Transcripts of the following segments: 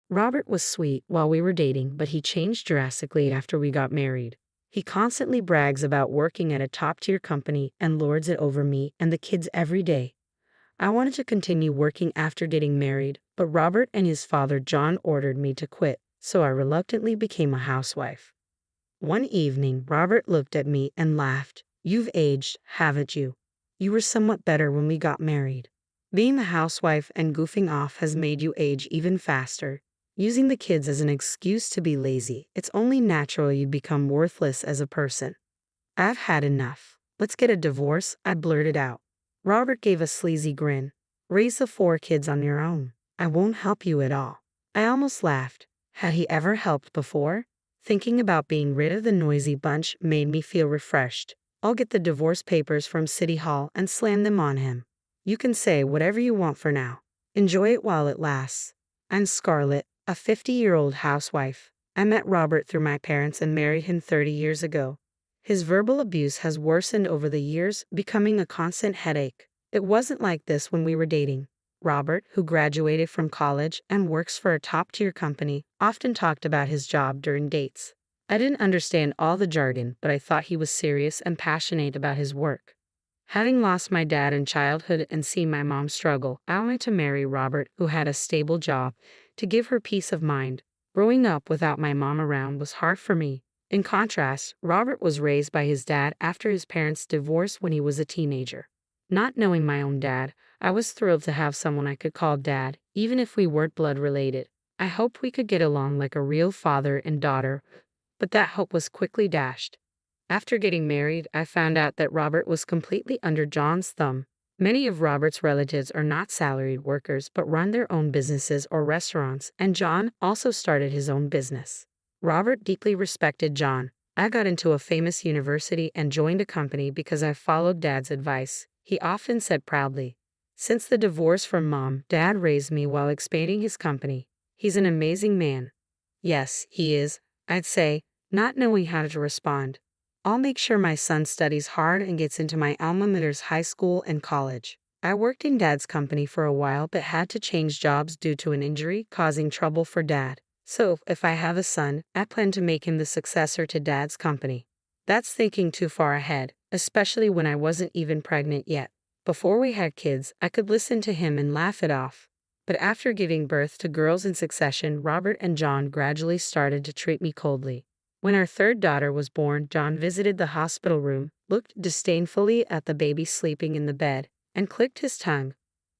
Robert was sweet while we were dating, but he changed drastically after we got married. He constantly brags about working at a top-tier company and lords it over me and the kids every day. I wanted to continue working after getting married, but Robert and his father John ordered me to quit, so I reluctantly became a housewife. One evening, Robert looked at me and laughed. "You've aged, haven't you? You were somewhat better when we got married. Being the housewife and goofing off has made you age even faster. Using the kids as an excuse to be lazy, it's only natural you become worthless as a person." "I've had enough. Let's get a divorce," I blurted out. Robert gave a sleazy grin. "Raise the 4 kids on your own. I won't help you at all." I almost laughed. Had he ever helped before? Thinking about being rid of the noisy bunch made me feel refreshed. I'll get the divorce papers from City Hall and slam them on him. "You can say whatever you want for now. Enjoy it while it lasts." I'm Scarlet, a 50-year-old housewife. I met Robert through my parents and married him 30 years ago. His verbal abuse has worsened over the years, becoming a constant headache. It wasn't like this when we were dating. Robert, who graduated from college and works for a top-tier company, often talked about his job during dates. I didn't understand all the jargon, but I thought he was serious and passionate about his work. Having lost my dad in childhood and seen my mom struggle, I wanted to marry Robert, who had a stable job, to give her peace of mind. Growing up without my mom around was hard for me. In contrast, Robert was raised by his dad after his parents divorced when he was a teenager. Not knowing my own dad, I was thrilled to have someone I could call dad, even if we weren't blood related. I hoped we could get along like a real father and daughter, but that hope was quickly dashed. After getting married, I found out that Robert was completely under John's thumb. Many of Robert's relatives are not salaried workers but run their own businesses or restaurants, and John also started his own business. Robert deeply respected John. "I got into a famous university and joined a company because I followed Dad's advice," he often said proudly. "Since the divorce from Mom, Dad raised me while expanding his company. He's an amazing man." "Yes, he is," I'd say, not knowing how to respond. "I'll make sure my son studies hard and gets into my alma mater's high school and college." I worked in Dad's company for a while but had to change jobs due to an injury, causing trouble for Dad. So, if I have a son, I plan to make him the successor to Dad's company. That's thinking too far ahead, especially when I wasn't even pregnant yet. Before we had kids, I could listen to him and laugh it off. But after giving birth to girls in succession, Robert and John gradually started to treat me coldly. When our 3rd daughter was born, John visited the hospital room, looked disdainfully at the baby sleeping in the bed, and clicked his tongue.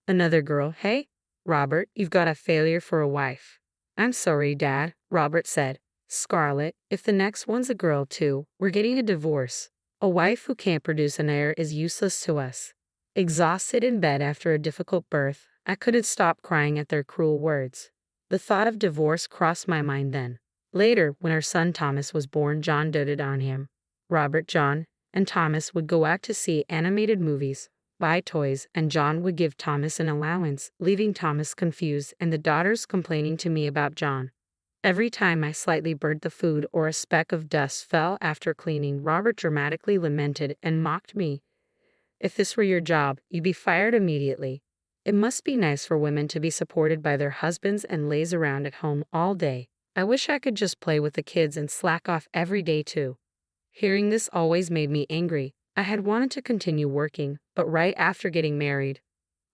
"Another girl, hey? Robert, you've got a failure for a wife." "I'm sorry, Dad," Robert said. "Scarlet, if the next one's a girl too, we're getting a divorce. A wife who can't produce an heir is useless to us." Exhausted in bed after a difficult birth, I couldn't stop crying at their cruel words. The thought of divorce crossed my mind then. Later, when our son Thomas was born, John doted on him. Robert, John, and Thomas would go out to see animated movies, buy toys, and John would give Thomas an allowance, leaving Thomas confused and the daughters complaining to me about John. Every time I slightly burnt the food or a speck of dust fell after cleaning, Robert dramatically lamented and mocked me. "If this were your job, you'd be fired immediately." It must be nice for women to be supported by their husbands and laze around at home all day. I wish I could just play with the kids and slack off every day too. Hearing this always made me angry. I had wanted to continue working, but right after getting married,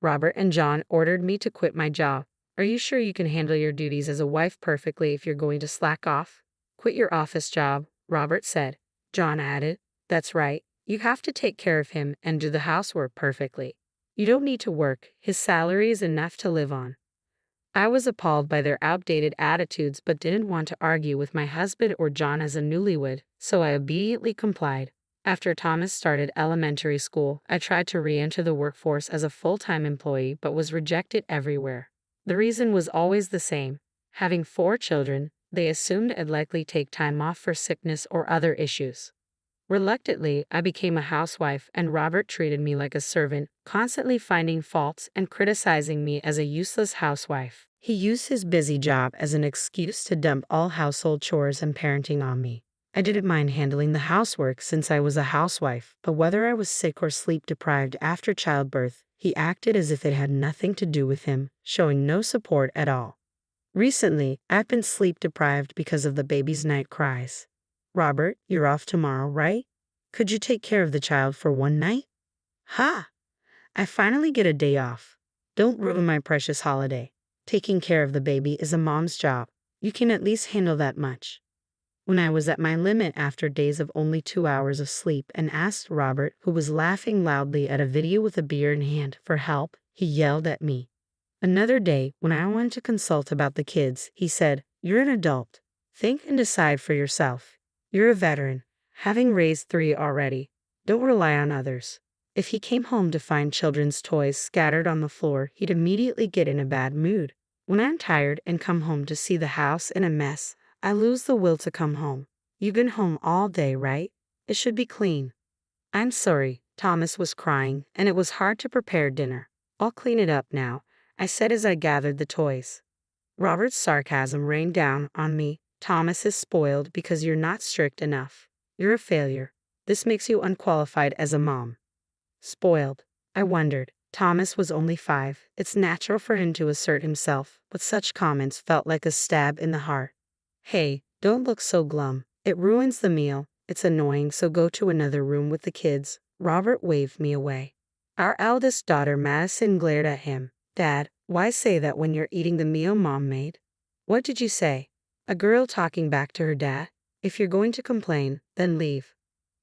Robert and John ordered me to quit my job. "Are you sure you can handle your duties as a wife perfectly if you're going to slack off? Quit your office job," Robert said. John added, "That's right. You have to take care of him and do the housework perfectly. You don't need to work. His salary is enough to live on." I was appalled by their outdated attitudes but didn't want to argue with my husband or John as a newlywed, so I obediently complied. After Thomas started elementary school, I tried to re-enter the workforce as a full-time employee but was rejected everywhere. The reason was always the same. Having 4 children, they assumed I'd likely take time off for sickness or other issues. Reluctantly, I became a housewife and Robert treated me like a servant, constantly finding faults and criticizing me as a useless housewife. He used his busy job as an excuse to dump all household chores and parenting on me. I didn't mind handling the housework since I was a housewife, but whether I was sick or sleep-deprived after childbirth, he acted as if it had nothing to do with him, showing no support at all. Recently, I've been sleep deprived because of the baby's night cries. Robert, you're off tomorrow, right? Could you take care of the child for one night? Ha! I finally get a day off. Don't ruin my precious holiday. Taking care of the baby is a mom's job. You can at least handle that much. When I was at my limit after days of only 2 hours of sleep and asked Robert, who was laughing loudly at a video with a beer in hand, for help, he yelled at me. Another day, when I wanted to consult about the kids, he said, "You're an adult. Think and decide for yourself. You're a veteran, having raised 3 already. Don't rely on others." If he came home to find children's toys scattered on the floor, he'd immediately get in a bad mood. When I'm tired and come home to see the house in a mess, I lose the will to come home. You've been home all day, right? It should be clean. I'm sorry, Thomas was crying, and it was hard to prepare dinner. I'll clean it up now, I said as I gathered the toys. Robert's sarcasm rained down on me. Thomas is spoiled because you're not strict enough. You're a failure. This makes you unqualified as a mom. Spoiled. I wondered. Thomas was only 5. It's natural for him to assert himself, but such comments felt like a stab in the heart. Hey, don't look so glum. It ruins the meal. It's annoying, so go to another room with the kids. Robert waved me away. Our eldest daughter, Madison, glared at him. Dad, why say that when you're eating the meal Mom made? What did you say? A girl talking back to her dad? If you're going to complain, then leave.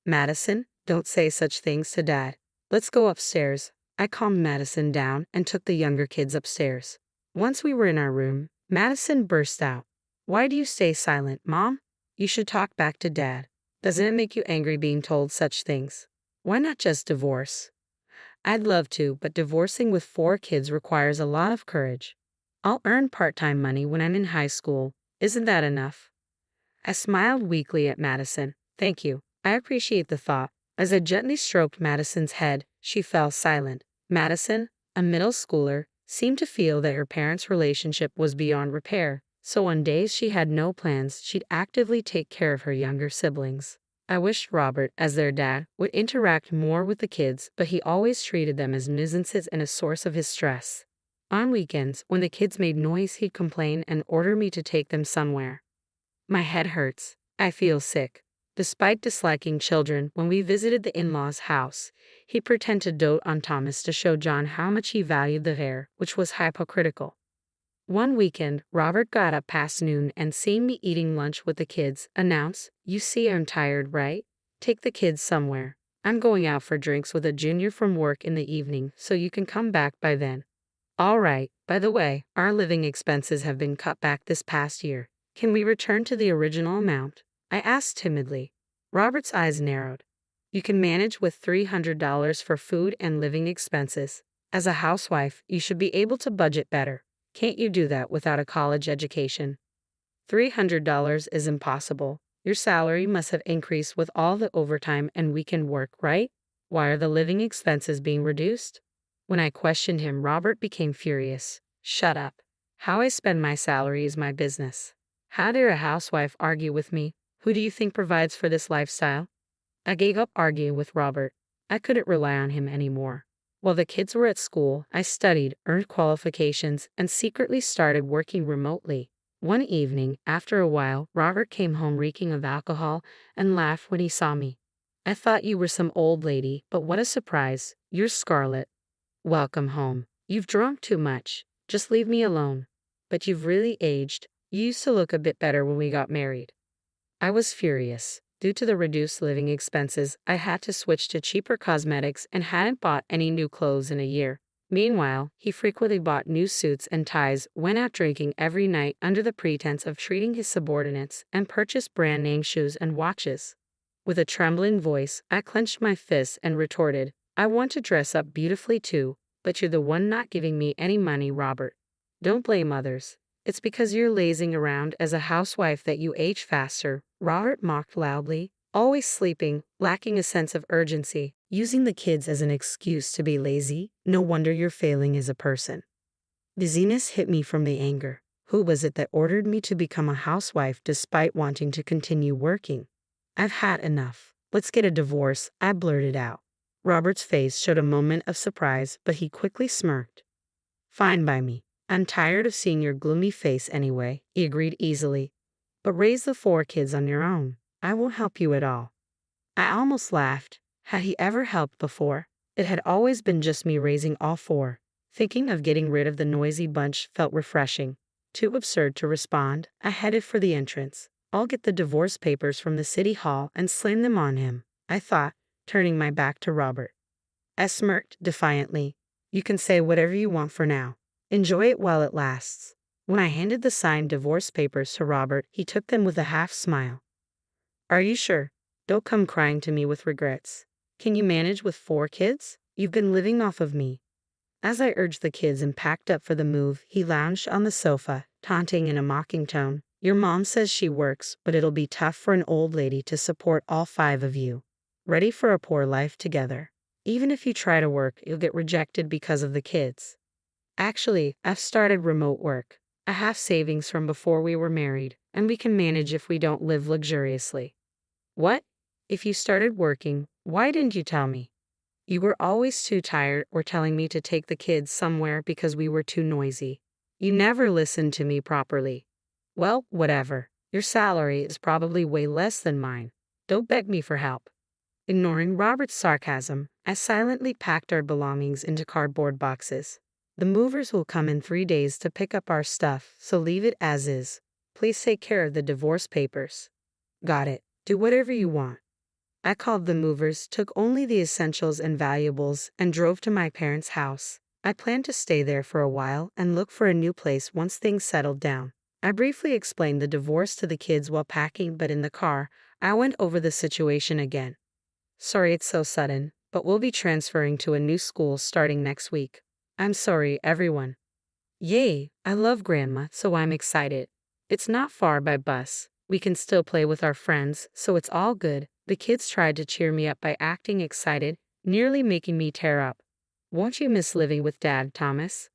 Madison, don't say such things to Dad. Let's go upstairs. I calmed Madison down and took the younger kids upstairs. Once we were in our room, Madison burst out. Why do you stay silent, Mom? You should talk back to Dad. Doesn't it make you angry being told such things? Why not just divorce? I'd love to, but divorcing with 4 kids requires a lot of courage. I'll earn part-time money when I'm in high school. Isn't that enough? I smiled weakly at Madison. Thank you. I appreciate the thought. As I gently stroked Madison's head, she fell silent. Madison, a middle schooler, seemed to feel that her parents' relationship was beyond repair, so on days she had no plans, she'd actively take care of her younger siblings. I wished Robert, as their dad, would interact more with the kids, but he always treated them as nuisances and a source of his stress. On weekends, when the kids made noise, he'd complain and order me to take them somewhere. My head hurts. I feel sick. Despite disliking children, when we visited the in-laws' house, he pretended to dote on Thomas to show John how much he valued the heir, which was hypocritical. One weekend, Robert got up past noon and seeing me eating lunch with the kids, announced, "You see I'm tired, right? Take the kids somewhere. I'm going out for drinks with a junior from work in the evening, so you can come back by then." All right, by the way, our living expenses have been cut back this past year. Can we return to the original amount? I asked timidly. Robert's eyes narrowed. You can manage with $300 for food and living expenses. As a housewife, you should be able to budget better. Can't you do that without a college education? $300 is impossible. Your salary must have increased with all the overtime and weekend work, right? Why are the living expenses being reduced? When I questioned him, Robert became furious. Shut up. How I spend my salary is my business. How dare a housewife argue with me? Who do you think provides for this lifestyle? I gave up arguing with Robert. I couldn't rely on him anymore. While the kids were at school, I studied, earned qualifications, and secretly started working remotely. One evening, after a while, Robert came home reeking of alcohol and laughed when he saw me. I thought you were some old lady, but what a surprise. You're Scarlet. Welcome home. You've drunk too much. Just leave me alone. But you've really aged. You used to look a bit better when we got married. I was furious. Due to the reduced living expenses, I had to switch to cheaper cosmetics and hadn't bought any new clothes in a year. Meanwhile, he frequently bought new suits and ties, went out drinking every night under the pretense of treating his subordinates, and purchased brand-name shoes and watches. With a trembling voice, I clenched my fists and retorted, I want to dress up beautifully too, but you're the one not giving me any money, Robert. Don't blame others. It's because you're lazing around as a housewife that you age faster, Robert mocked loudly, always sleeping, lacking a sense of urgency, using the kids as an excuse to be lazy. No wonder you're failing as a person. Dizziness hit me from the anger. Who was it that ordered me to become a housewife despite wanting to continue working? I've had enough. Let's get a divorce, I blurted out. Robert's face showed a moment of surprise, but he quickly smirked. Fine by me. I'm tired of seeing your gloomy face anyway, he agreed easily. But raise the 4 kids on your own. I won't help you at all. I almost laughed. Had he ever helped before? It had always been just me raising all 4. Thinking of getting rid of the noisy bunch felt refreshing. Too absurd to respond, I headed for the entrance. I'll get the divorce papers from the city hall and slam them on him, I thought, turning my back to Robert. I smirked defiantly. You can say whatever you want for now. Enjoy it while it lasts. When I handed the signed divorce papers to Robert, he took them with a half smile. Are you sure? Don't come crying to me with regrets. Can you manage with 4 kids? You've been living off of me. As I urged the kids and packed up for the move, he lounged on the sofa, taunting in a mocking tone. Your mom says she works, but it'll be tough for an old lady to support all 5 of you. Ready for a poor life together. Even if you try to work, you'll get rejected because of the kids. Actually, I've started remote work. I have savings from before we were married, and we can manage if we don't live luxuriously. What? If you started working, why didn't you tell me? You were always too tired or telling me to take the kids somewhere because we were too noisy. You never listened to me properly. Well, whatever. Your salary is probably way less than mine. Don't beg me for help. Ignoring Robert's sarcasm, I silently packed our belongings into cardboard boxes. The movers will come in 3 days to pick up our stuff, so leave it as is. Please take care of the divorce papers. Got it. Do whatever you want. I called the movers, took only the essentials and valuables, and drove to my parents' house. I planned to stay there for a while and look for a new place once things settled down. I briefly explained the divorce to the kids while packing, but in the car, I went over the situation again. Sorry it's so sudden, but we'll be transferring to a new school starting next week. I'm sorry, everyone. Yay, I love Grandma, so I'm excited. It's not far by bus. We can still play with our friends, so it's all good. The kids tried to cheer me up by acting excited, nearly making me tear up. Won't you miss living with Dad, Thomas?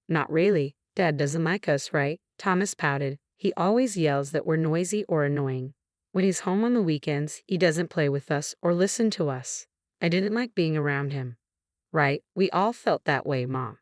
Not really. Dad doesn't like us, right? Thomas pouted. He always yells that we're noisy or annoying. When he's home on the weekends, he doesn't play with us or listen to us. I didn't like being around him. Right, we all felt that way, Mom.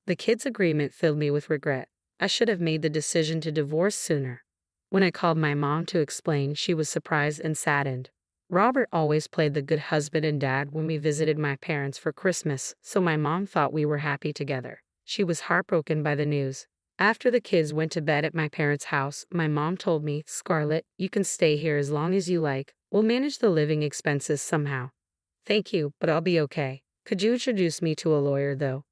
The kids' agreement filled me with regret. I should have made the decision to divorce sooner. When I called my mom to explain, she was surprised and saddened. Robert always played the good husband and dad when we visited my parents for Christmas, so my mom thought we were happy together. She was heartbroken by the news. After the kids went to bed at my parents' house, my mom told me, Scarlet, you can stay here as long as you like. We'll manage the living expenses somehow. Thank you, but I'll be okay. Could you introduce me to a lawyer, though?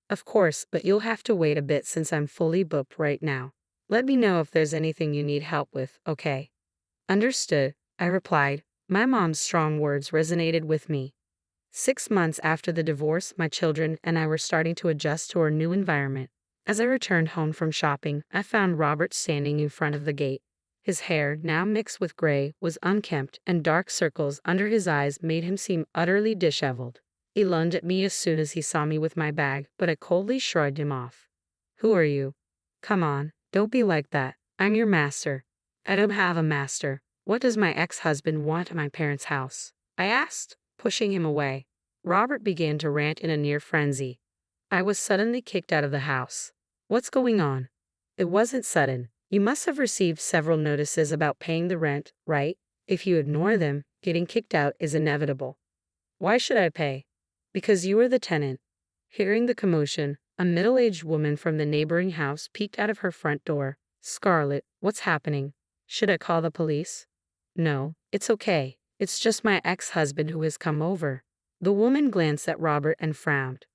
Of course, but you'll have to wait a bit since I'm fully booked right now. Let me know if there's anything you need help with, okay? Understood, I replied. My mom's strong words resonated with me. 6 months after the divorce, my children and I were starting to adjust to our new environment. As I returned home from shopping, I found Robert standing in front of the gate. His hair, now mixed with gray, was unkempt, and dark circles under his eyes made him seem utterly disheveled. He lunged at me as soon as he saw me with my bag, but I coldly shrugged him off. Who are you? Come on, don't be like that. I'm your master. I don't have a master. What does my ex-husband want at my parents' house? I asked, pushing him away. Robert began to rant in a near frenzy. I was suddenly kicked out of the house. What's going on? It wasn't sudden. You must have received several notices about paying the rent, right? If you ignore them, getting kicked out is inevitable. Why should I pay? Because you are the tenant. Hearing the commotion, a middle-aged woman from the neighboring house peeked out of her front door. Scarlet, what's happening? Should I call the police? No, it's okay. It's just my ex-husband who has come over. The woman glanced at Robert and frowned.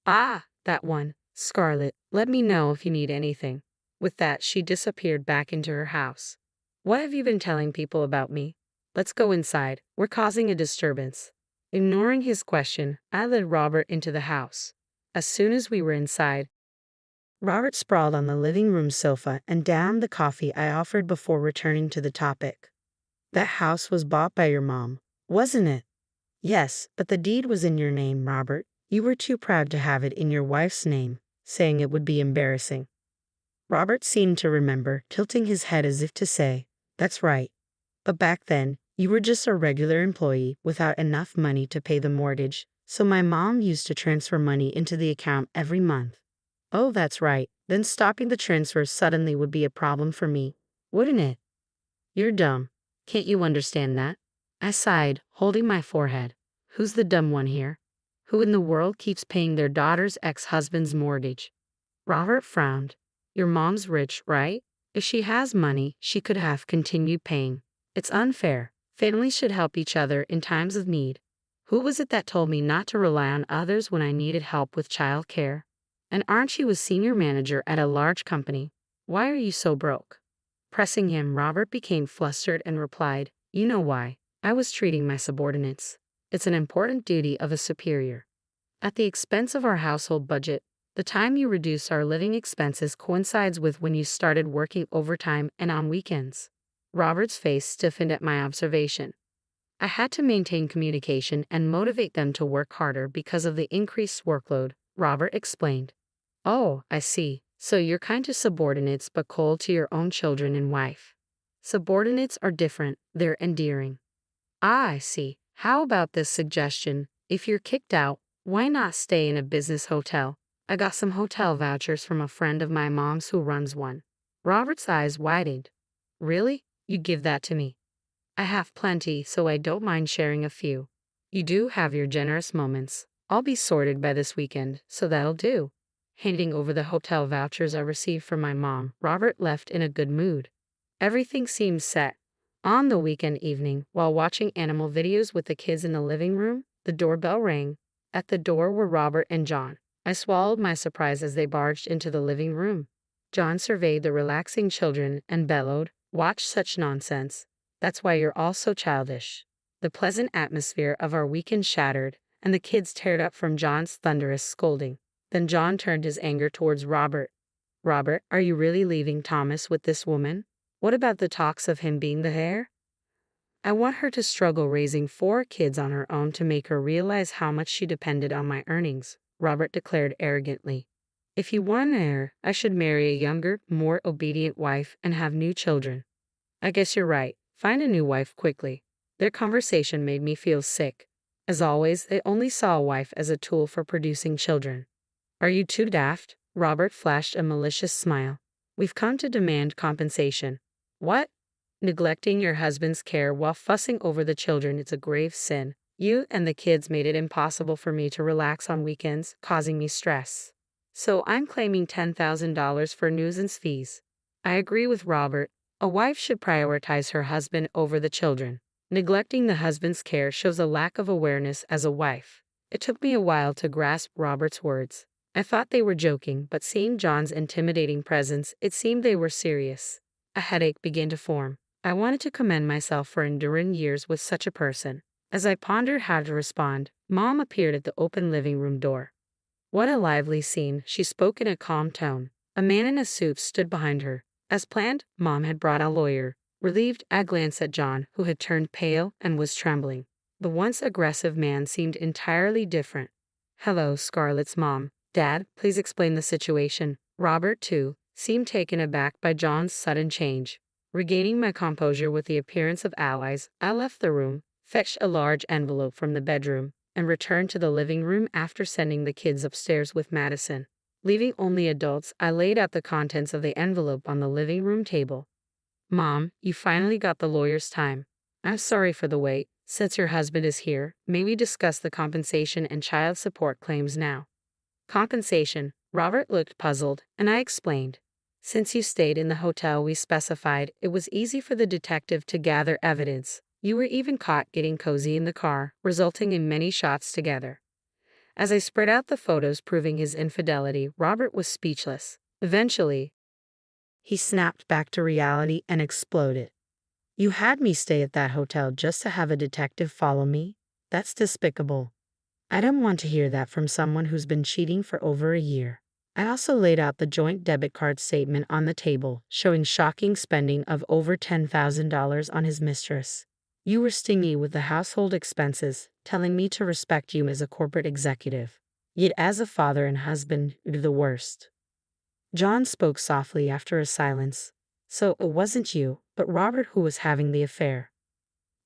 Ah, that one. Scarlet, let me know if you need anything. With that, she disappeared back into her house. What have you been telling people about me? Let's go inside. We're causing a disturbance. Ignoring his question, I led Robert into the house. As soon as we were inside, Robert sprawled on the living room sofa and downed the coffee I offered before returning to the topic. That house was bought by your mom, wasn't it? Yes, but the deed was in your name, Robert. You were too proud to have it in your wife's name, saying it would be embarrassing. Robert seemed to remember, tilting his head as if to say, That's right. But back then, you were just a regular employee without enough money to pay the mortgage, so my mom used to transfer money into the account every month. Oh, that's right. Then stopping the transfer suddenly would be a problem for me, wouldn't it? You're dumb. Can't you understand that? I sighed, holding my forehead. Who's the dumb one here? Who in the world keeps paying their daughter's ex-husband's mortgage? Robert frowned. Your mom's rich, right? If she has money, she could have continued paying. It's unfair. Families should help each other in times of need. Who was it that told me not to rely on others when I needed help with child care? And aren't you a senior manager at a large company? Why are you so broke? Pressing him, Robert became flustered and replied, You know why. I was treating my subordinates. It's an important duty of a superior. At the expense of our household budget, the time you reduce our living expenses coincides with when you started working overtime and on weekends. Robert's face stiffened at my observation. I had to maintain communication and motivate them to work harder because of the increased workload, Robert explained. Oh, I see. So you're kind to subordinates but cold to your own children and wife. Subordinates are different, they're endearing. Ah, I see. How about this suggestion? If you're kicked out, why not stay in a business hotel? I got some hotel vouchers from a friend of my mom's who runs one. Robert's eyes widened. Really? You give that to me? I have plenty, so I don't mind sharing a few. You do have your generous moments. I'll be sorted by this weekend, so that'll do. Handing over the hotel vouchers I received from my mom, Robert left in a good mood. Everything seemed set. On the weekend evening, while watching animal videos with the kids in the living room, the doorbell rang. At the door were Robert and John. I swallowed my surprise as they barged into the living room. John surveyed the relaxing children and bellowed, Watch such nonsense. That's why you're all so childish. The pleasant atmosphere of our weekend shattered, and the kids teared up from John's thunderous scolding. Then John turned his anger towards Robert. Robert, are you really leaving Thomas with this woman? What about the talks of him being the heir? I want her to struggle raising 4 kids on her own to make her realize how much she depended on my earnings, Robert declared arrogantly. If you want an heir, I should marry a younger, more obedient wife and have new children. I guess you're right. Find a new wife quickly. Their conversation made me feel sick. As always, they only saw a wife as a tool for producing children. Are you too daft? Robert flashed a malicious smile. We've come to demand compensation. What? Neglecting your husband's care while fussing over the children is a grave sin. You and the kids made it impossible for me to relax on weekends, causing me stress. So I'm claiming $10,000 for nuisance fees. I agree with Robert. A wife should prioritize her husband over the children. Neglecting the husband's care shows a lack of awareness as a wife. It took me a while to grasp Robert's words. I thought they were joking, but seeing John's intimidating presence, it seemed they were serious. A headache began to form. I wanted to commend myself for enduring years with such a person. As I pondered how to respond, Mom appeared at the open living room door. What a lively scene, she spoke in a calm tone. A man in a suit stood behind her. As planned, Mom had brought a lawyer. Relieved, I glanced at John, who had turned pale and was trembling. The once aggressive man seemed entirely different. Hello, Scarlet's mom. Dad, please explain the situation. Robert, too, seemed taken aback by John's sudden change. Regaining my composure with the appearance of allies, I left the room, fetched a large envelope from the bedroom, and returned to the living room after sending the kids upstairs with Madison. Leaving only adults, I laid out the contents of the envelope on the living room table. Mom, you finally got the lawyer's time. I'm sorry for the wait. Since your husband is here, may we discuss the compensation and child support claims now? Compensation. Robert looked puzzled, and I explained. Since you stayed in the hotel we specified, it was easy for the detective to gather evidence. You were even caught getting cozy in the car, resulting in many shots together. As I spread out the photos proving his infidelity, Robert was speechless. Eventually, he snapped back to reality and exploded. You had me stay at that hotel just to have a detective follow me? That's despicable. I don't want to hear that from someone who's been cheating for over a year. I also laid out the joint debit card statement on the table, showing shocking spending of over $10,000 on his mistress. You were stingy with the household expenses, telling me to respect you as a corporate executive. Yet as a father and husband, you're the worst. John spoke softly after a silence. So it wasn't you, but Robert who was having the affair.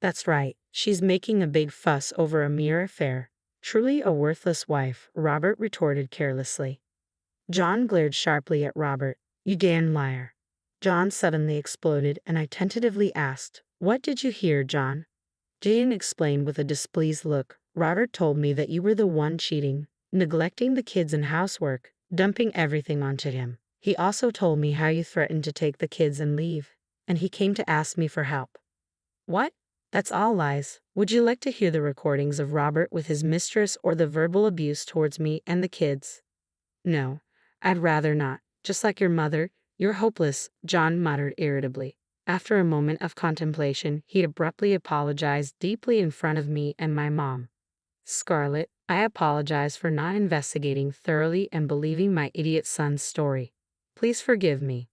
That's right, she's making a big fuss over a mere affair. Truly a worthless wife, Robert retorted carelessly. John glared sharply at Robert. You damn liar. John suddenly exploded, and I tentatively asked, What did you hear, John? Jane explained with a displeased look. Robert told me that you were the one cheating, neglecting the kids and housework, dumping everything onto him. He also told me how you threatened to take the kids and leave, and he came to ask me for help. What? That's all lies. Would you like to hear the recordings of Robert with his mistress or the verbal abuse towards me and the kids? No, I'd rather not. Just like your mother, you're hopeless, John muttered irritably. After a moment of contemplation, he abruptly apologized deeply in front of me and my mom. Scarlet, I apologize for not investigating thoroughly and believing my idiot son's story. Please forgive me.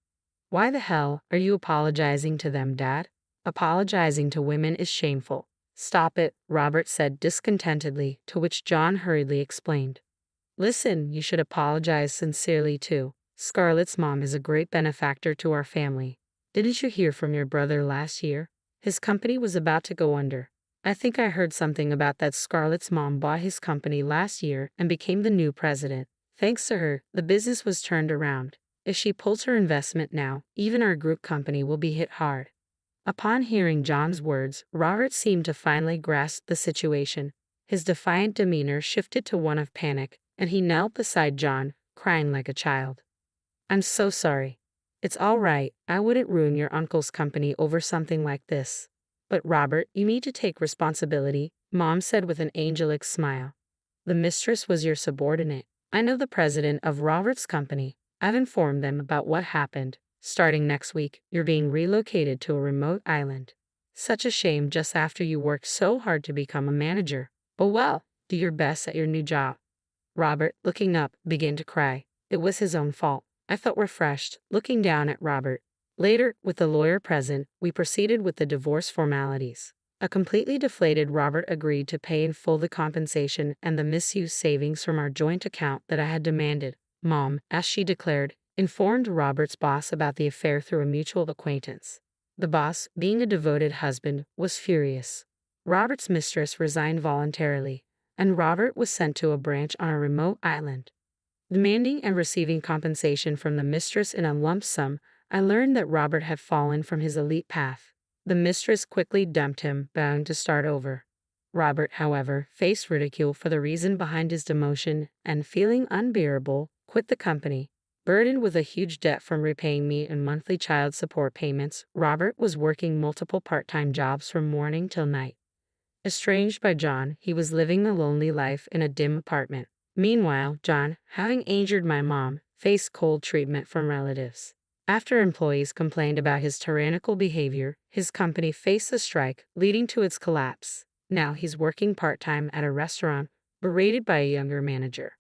Why the hell are you apologizing to them, Dad? Apologizing to women is shameful. Stop it, Robert said discontentedly, to which John hurriedly explained. Listen, you should apologize sincerely too. Scarlet's mom is a great benefactor to our family. Didn't you hear from your brother last year? His company was about to go under. I think I heard something about that. Scarlet's mom bought his company last year and became the new president. Thanks to her, the business was turned around. If she pulls her investment now, even our group company will be hit hard. Upon hearing John's words, Robert seemed to finally grasp the situation. His defiant demeanor shifted to one of panic, and he knelt beside John, crying like a child. I'm so sorry. It's all right, I wouldn't ruin your uncle's company over something like this. But Robert, you need to take responsibility, Mom said with an angelic smile. The mistress was your subordinate. I know the president of Robert's company. I've informed them about what happened. Starting next week, you're being relocated to a remote island. Such a shame just after you worked so hard to become a manager. Oh well, do your best at your new job. Robert, looking up, began to cry. It was his own fault. I felt refreshed, looking down at Robert. Later, with the lawyer present, we proceeded with the divorce formalities. A completely deflated Robert agreed to pay in full the compensation and the misuse savings from our joint account that I had demanded. Mom, as she declared, informed Robert's boss about the affair through a mutual acquaintance. The boss, being a devoted husband, was furious. Robert's mistress resigned voluntarily, and Robert was sent to a branch on a remote island. Demanding and receiving compensation from the mistress in a lump sum, I learned that Robert had fallen from his elite path. The mistress quickly dumped him, bound to start over. Robert, however, faced ridicule for the reason behind his demotion and, feeling unbearable, quit the company. Burdened with a huge debt from repaying me in monthly child support payments, Robert was working multiple part-time jobs from morning till night. Estranged by John, he was living a lonely life in a dim apartment. Meanwhile, John, having injured my mom, faced cold treatment from relatives. After employees complained about his tyrannical behavior, his company faced a strike, leading to its collapse. Now he's working part-time at a restaurant, berated by a younger manager.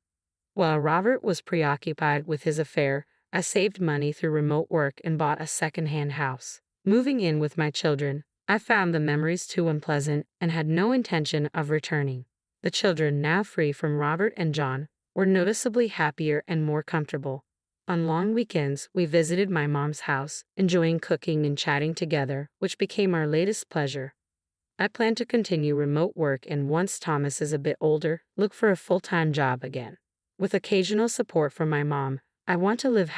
While Robert was preoccupied with his affair, I saved money through remote work and bought a second-hand house. Moving in with my children, I found the memories too unpleasant and had no intention of returning. The children, now free from Robert and John, were noticeably happier and more comfortable. On long weekends, we visited my mom's house, enjoying cooking and chatting together, which became our latest pleasure. I plan to continue remote work and once Thomas is a bit older, look for a full-time job again. With occasional support from my mom, I want to live